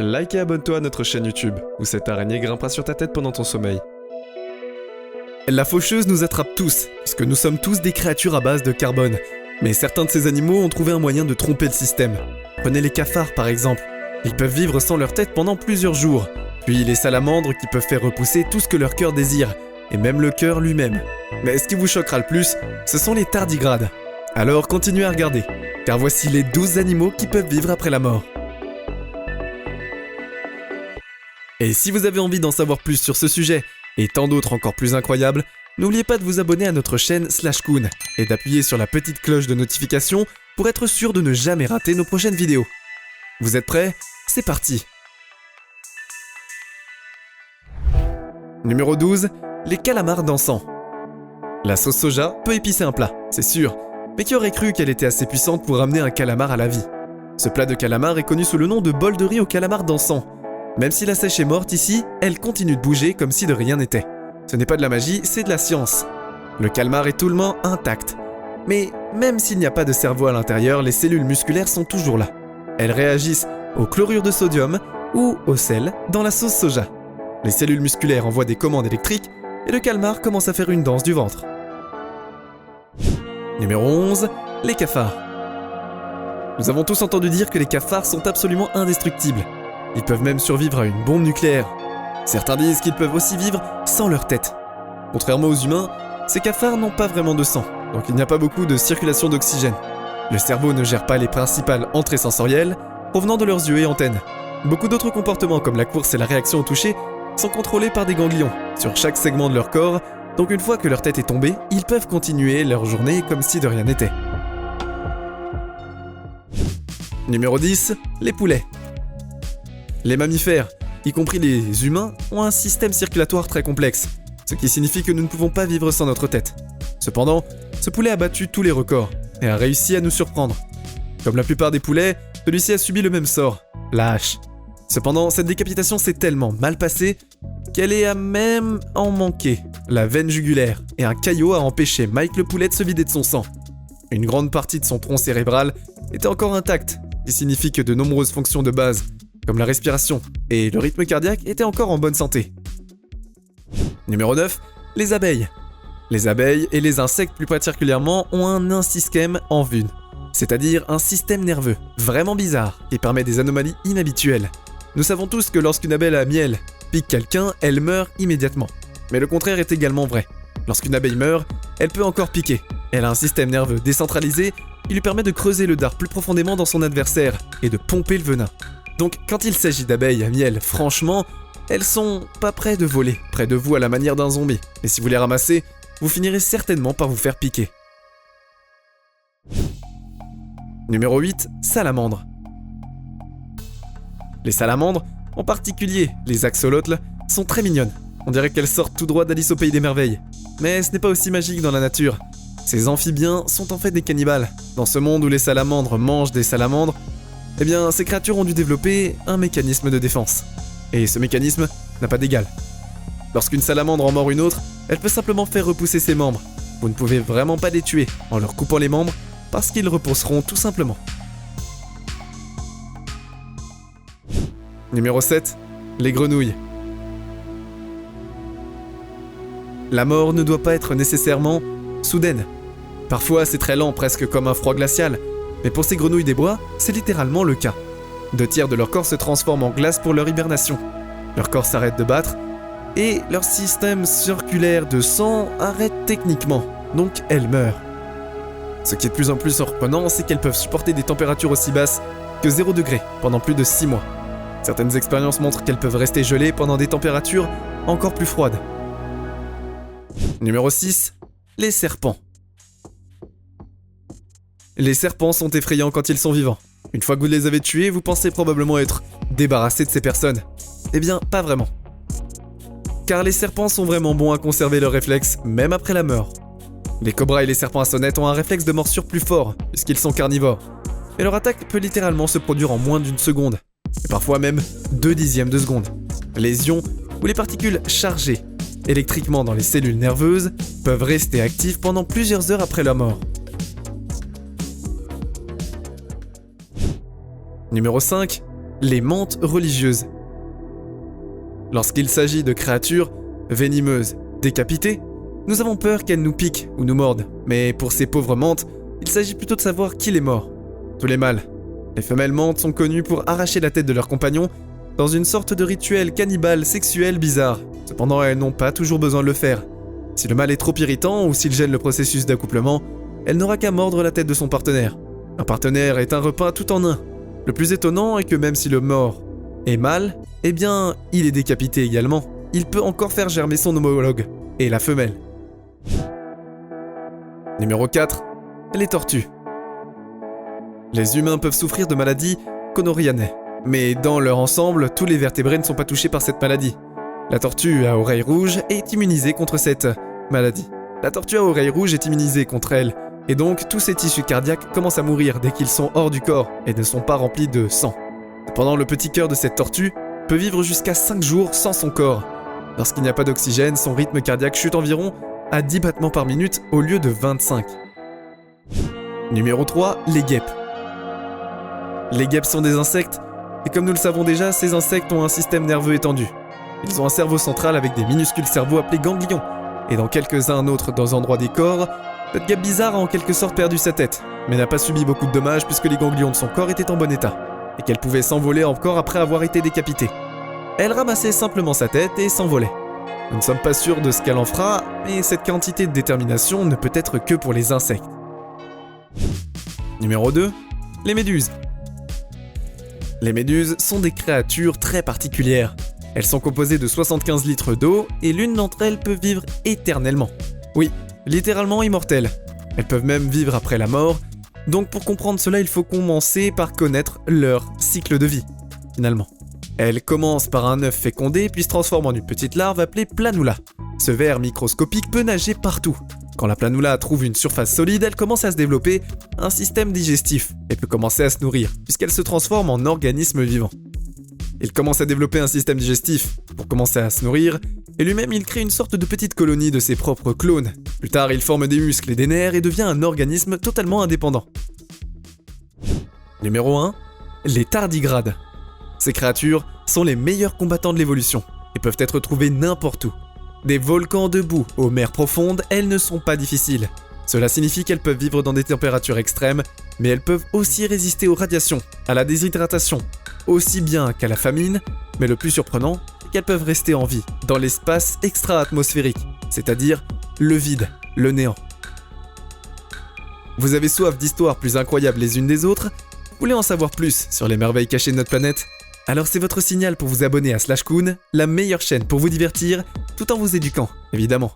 Like et abonne-toi à notre chaîne YouTube, où cette araignée grimpera sur ta tête pendant ton sommeil. La faucheuse nous attrape tous, puisque nous sommes tous des créatures à base de carbone. Mais certains de ces animaux ont trouvé un moyen de tromper le système. Prenez les cafards par exemple. Ils peuvent vivre sans leur tête pendant plusieurs jours. Puis les salamandres qui peuvent faire repousser tout ce que leur cœur désire, et même le cœur lui-même. Mais ce qui vous choquera le plus, ce sont les tardigrades. Alors continuez à regarder, car voici les 12 animaux qui peuvent vivre après la mort. Et si vous avez envie d'en savoir plus sur ce sujet, et tant d'autres encore plus incroyables, n'oubliez pas de vous abonner à notre chaîne /Koon et d'appuyer sur la petite cloche de notification pour être sûr de ne jamais rater nos prochaines vidéos. Vous êtes prêts? C'est parti! Numéro 12, les calamars dansants. La sauce soja peut épicer un plat, c'est sûr, mais qui aurait cru qu'elle était assez puissante pour ramener un calamar à la vie? Ce plat de calamar est connu sous le nom de bol de riz au calamar dansant. Même si la sèche est morte ici, elle continue de bouger comme si de rien n'était. Ce n'est pas de la magie, c'est de la science. Le calmar est totalement intact. Mais même s'il n'y a pas de cerveau à l'intérieur, les cellules musculaires sont toujours là. Elles réagissent au chlorure de sodium ou au sel dans la sauce soja. Les cellules musculaires envoient des commandes électriques et le calmar commence à faire une danse du ventre. Numéro 11, les cafards. Nous avons tous entendu dire que les cafards sont absolument indestructibles. Ils peuvent même survivre à une bombe nucléaire. Certains disent qu'ils peuvent aussi vivre sans leur tête. Contrairement aux humains, ces cafards n'ont pas vraiment de sang, donc il n'y a pas beaucoup de circulation d'oxygène. Le cerveau ne gère pas les principales entrées sensorielles provenant de leurs yeux et antennes. Beaucoup d'autres comportements comme la course et la réaction au toucher sont contrôlés par des ganglions sur chaque segment de leur corps, donc une fois que leur tête est tombée, ils peuvent continuer leur journée comme si de rien n'était. Numéro 10, les poulets. Les mammifères, y compris les humains, ont un système circulatoire très complexe, ce qui signifie que nous ne pouvons pas vivre sans notre tête. Cependant, ce poulet a battu tous les records et a réussi à nous surprendre. Comme la plupart des poulets, celui-ci a subi le même sort, la hache. Cependant, cette décapitation s'est tellement mal passée qu'elle est à même en manquer la veine jugulaire et un caillot a empêché Mike le poulet de se vider de son sang. Une grande partie de son tronc cérébral était encore intacte, ce qui signifie que de nombreuses fonctions de base, comme la respiration et le rythme cardiaque, étaient encore en bonne santé. Numéro 9, les abeilles. Les abeilles et les insectes plus particulièrement ont un insystème en vue, c'est-à-dire un système nerveux vraiment bizarre qui permet des anomalies inhabituelles. Nous savons tous que lorsqu'une abeille à miel pique quelqu'un, elle meurt immédiatement. Mais le contraire est également vrai. Lorsqu'une abeille meurt, elle peut encore piquer. Elle a un système nerveux décentralisé qui lui permet de creuser le dard plus profondément dans son adversaire et de pomper le venin. Donc quand il s'agit d'abeilles à miel, franchement, elles sont pas près de voler, près de vous à la manière d'un zombie. Et si vous les ramassez, vous finirez certainement par vous faire piquer. Numéro 8, salamandres. Les salamandres, en particulier les axolotls, sont très mignonnes. On dirait qu'elles sortent tout droit d'Alice au Pays des Merveilles. Mais ce n'est pas aussi magique dans la nature. Ces amphibiens sont en fait des cannibales. Dans ce monde où les salamandres mangent des salamandres, eh bien, ces créatures ont dû développer un mécanisme de défense. Et ce mécanisme n'a pas d'égal. Lorsqu'une salamandre en mord une autre, elle peut simplement faire repousser ses membres. Vous ne pouvez vraiment pas les tuer en leur coupant les membres, parce qu'ils repousseront tout simplement. Numéro 7, les grenouilles. La mort ne doit pas être nécessairement soudaine. Parfois, c'est très lent, presque comme un froid glacial. Mais pour ces grenouilles des bois, c'est littéralement le cas. 2/3 de leur corps se transforment en glace pour leur hibernation. Leur corps s'arrête de battre et leur système circulaire de sang arrête techniquement, donc elles meurent. Ce qui est de plus en plus surprenant, c'est qu'elles peuvent supporter des températures aussi basses que 0 degré pendant plus de 6 mois. Certaines expériences montrent qu'elles peuvent rester gelées pendant des températures encore plus froides. Numéro 6, les serpents. Les serpents sont effrayants quand ils sont vivants. Une fois que vous les avez tués, vous pensez probablement être débarrassé de ces personnes. Eh bien, pas vraiment. Car les serpents sont vraiment bons à conserver leurs réflexes, même après la mort. Les cobras et les serpents à sonnette ont un réflexe de morsure plus fort, puisqu'ils sont carnivores. Et leur attaque peut littéralement se produire en moins d'1 seconde, et parfois même 0,2 de seconde. Les ions ou les particules chargées électriquement dans les cellules nerveuses peuvent rester actives pendant plusieurs heures après la mort. Numéro 5, les mantes religieuses. Lorsqu'il s'agit de créatures venimeuses, décapitées, nous avons peur qu'elles nous piquent ou nous mordent, mais pour ces pauvres mantes, il s'agit plutôt de savoir qui les mord. Tous les mâles. Les femelles mantes sont connues pour arracher la tête de leur compagnon dans une sorte de rituel cannibale sexuel bizarre. Cependant, elles n'ont pas toujours besoin de le faire. Si le mâle est trop irritant ou s'il gêne le processus d'accouplement, elle n'aura qu'à mordre la tête de son partenaire. Un partenaire est un repas tout en un. Le plus étonnant est que même si le mort est mâle, eh bien, il est décapité également. Il peut encore faire germer son homologue, et la femelle. Numéro 4. Les tortues. Les humains peuvent souffrir de maladies conorianae, mais dans leur ensemble, tous les vertébrés ne sont pas touchés par cette maladie. La tortue à oreilles rouges est immunisée contre cette maladie. La tortue à oreilles rouges est immunisée contre elle, et donc tous ses tissus cardiaques commencent à mourir dès qu'ils sont hors du corps et ne sont pas remplis de sang. Cependant, le petit cœur de cette tortue peut vivre jusqu'à 5 jours sans son corps. Lorsqu'il n'y a pas d'oxygène, son rythme cardiaque chute environ à 10 battements par minute au lieu de 25. Numéro 3. Les guêpes. Les guêpes sont des insectes, et comme nous le savons déjà, ces insectes ont un système nerveux étendu. Ils ont un cerveau central avec des minuscules cerveaux appelés ganglions, et dans quelques-uns autres dans endroits des corps, cette guêpe bizarre a en quelque sorte perdu sa tête, mais n'a pas subi beaucoup de dommages puisque les ganglions de son corps étaient en bon état, et qu'elle pouvait s'envoler encore après avoir été décapitée. Elle ramassait simplement sa tête et s'envolait. Nous ne sommes pas sûrs de ce qu'elle en fera, mais cette quantité de détermination ne peut être que pour les insectes. Numéro 2. Les méduses. Les méduses sont des créatures très particulières. Elles sont composées de 75 litres d'eau et l'une d'entre elles peut vivre éternellement. Oui, littéralement immortelles. Elles peuvent même vivre après la mort, donc pour comprendre cela, il faut commencer par connaître leur cycle de vie, finalement. Elles commencent par un œuf fécondé puis se transforment en une petite larve appelée planula. Ce ver microscopique peut nager partout. Quand la planula trouve une surface solide, elle commence à se développer un système digestif et peut commencer à se nourrir, puisqu'elle se transforme en organisme vivant. Il commence à développer un système digestif pour commencer à se nourrir, et lui-même il crée une sorte de petite colonie de ses propres clones. Plus tard, il forme des muscles et des nerfs et devient un organisme totalement indépendant. Numéro 1. Les tardigrades. Ces créatures sont les meilleurs combattants de l'évolution et peuvent être trouvées n'importe où. Des volcans de boue aux mers profondes, elles ne sont pas difficiles. Cela signifie qu'elles peuvent vivre dans des températures extrêmes, mais elles peuvent aussi résister aux radiations, à la déshydratation, aussi bien qu'à la famine, mais le plus surprenant, c'est qu'elles peuvent rester en vie dans l'espace extra-atmosphérique, c'est-à-dire le vide, le néant. Vous avez soif d'histoires plus incroyables les unes des autres? Vous voulez en savoir plus sur les merveilles cachées de notre planète? Alors c'est votre signal pour vous abonner à Slashcoon, la meilleure chaîne pour vous divertir, tout en vous éduquant, évidemment.